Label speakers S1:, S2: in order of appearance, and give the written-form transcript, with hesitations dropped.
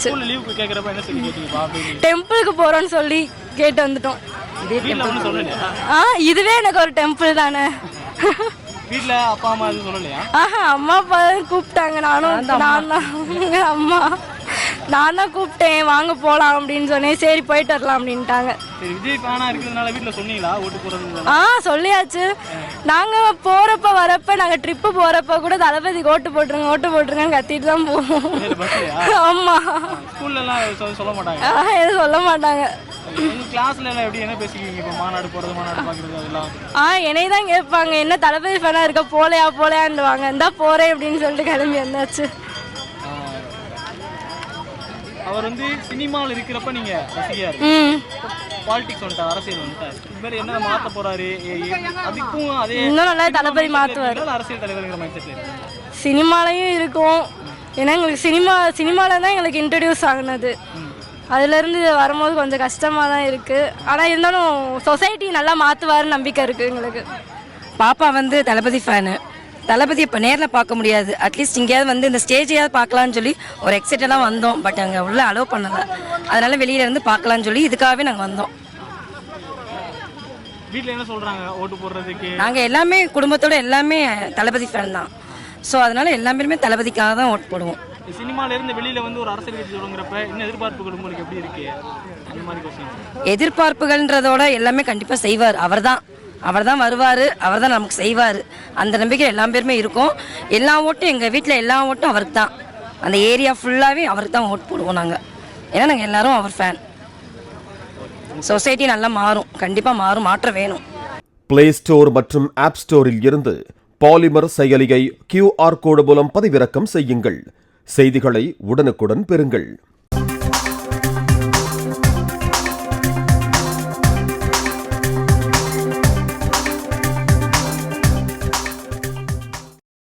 S1: ஸ்கூல்ல லீவுக்கு கேக்குறப்ப என்ன சொல்லி கேட்டீங்க வா அப்படின்னு?
S2: டெம்பிளுக்கு போறோம்னு சொல்லி கேட்டு வந்துட்டோம்.
S1: வீட்ல ஒன்றும் சொல்லலையா?
S2: இதுவே எனக்கு ஒரு டெம்பிள் தானே.
S1: வீட்ல அப்பா அம்மா எதுவும் சொல்லலையா?
S2: அம்மா அப்பா கூப்பிட்டாங்க. நான் தான் கூப்பிட்டேன் வாங்க போலாம் அப்படின்னு சொன்னேன். சரி போயிட்டு வரலாம் அப்படின்ட்டாங்க.
S1: சரி, விஜய் ஃபேனா இருக்கிறதுனால வீட்ல சொன்னீங்களா ஓட்டு போறது?
S2: சொல்லியாச்சு. நாங்க போறப்ப வரப்ப நாங்க ட்ரிப்பு போறப்ப கூட தளபதிக்கு ஓட்டு போட்டுருங்கன்னு கத்திட்டு தான் போவோம். ஆமா.
S1: ஸ்கூல்ல எல்லாம் சொல்ல மாட்டாங்க?
S2: எதுவும் சொல்ல மாட்டாங்க.
S1: கிளாஸ்ல எல்லாம் எப்படி என்ன பேசிக்கிங்க? இப்போ மாநாடு போறது மாநாடு பாக்குறது அதெல்லாம்
S2: என்னைய தான் கேட்பாங்க, என்ன தளபதி ஃபேனா இருக்க போலையாண்டுவாங்க. இந்தா போறேன் அப்படின்னு சொல்லிட்டு கிளம்பி வந்தாச்சு.
S1: அவர் சினிமாவில் இருக்கிறப்ப நீங்க ரசிகையா பாலிடிக்ஸ் வந்துட்டார், அரசியல் வந்துட்டார். இது என்ன மாத்த போறாரு? அதுக்கும் அதே
S2: இன்னும் நல்லா தளபதி மாத்துவார்.
S1: அரசியல் தலைவர்ங்கிற மைண்ட் செட்ல இருக்கு.
S2: சினிமாலையும் இருக்கும். ஏன்னா எங்களுக்கு சினிமால தான் எங்களுக்கு இன்ட்ரடியூஸ் ஆகுனது. அதுலேருந்து வரும்போது கொஞ்சம் கஷ்டமாக தான் இருக்குது. ஆனால் இருந்தாலும் சொசைட்டி நல்லா மாற்றுவாருன்னு நம்பிக்கை இருக்குது எங்களுக்கு.
S3: பாப்பா தளபதி ஃபேனு. தளபதி இப்போ நேரில் பார்க்க முடியாது. அட்லீஸ்ட் இங்கேயாவது இந்த ஸ்டேஜையாவது பார்க்கலான்னு சொல்லி ஒரு எக்ஸைட்டடாக வந்தோம். பட் அங்கே உள்ள அலோவ் பண்ணலை. அதனால் வெளியிலேருந்து பார்க்கலான்னு சொல்லி இதுக்காகவே நாங்கள் வந்தோம்.
S1: வீட்டில் என்ன சொல்கிறாங்க ஓட்டு போடுறதுக்கு?
S3: நாங்கள் எல்லாமே குடும்பத்தோடு எல்லாமே தளபதி ஃபேன் தான். ஸோ அதனால் எல்லாமே தளபதிக்காக தான் ஓட்டு போடுவோம்.
S1: சினிமால இருந்து வெளியில ஒரு அரசியல் கட்சி தொடங்குறப்ப என்ன எதிர்பார்ப்புகள் உங்களுக்கு எப்படி இருக்கு? அந்த மாதிரி क्वेश्चन.
S3: எதிர்பார்ப்புகள்ன்றதோட எல்லாமே கண்டிப்பாக செய்வார். அவர் தான் வருவார், அவர் தான் நமக்கு செய்வார். அந்த நம்பிக்கை எல்லா பேருமே இருக்கும். எல்லா ஓட்டும் எங்கள் வீட்டில் எல்லா ஓட்டும் அவருக்கு தான். அந்த ஏரியா ஃபுல்லாகவே அவருக்கு தான் ஓட்டு போடுவோம் நாங்கள். ஏன்னா நாங்கள் எல்லாரும் அவர் ஃபேன். சொசைட்டி நல்லா மாறும், கண்டிப்பாக மாறும், மாற்றம் வேணும்.
S4: பிளே ஸ்டோர் மற்றும் ஆப் ஸ்டோரில் இருந்து பாலிமர் செயலியை QR கோடு மூலம் பதிவிறக்கம் செய்யுங்கள். செய்திகளை உடனுக்குடன் பெறுங்கள்.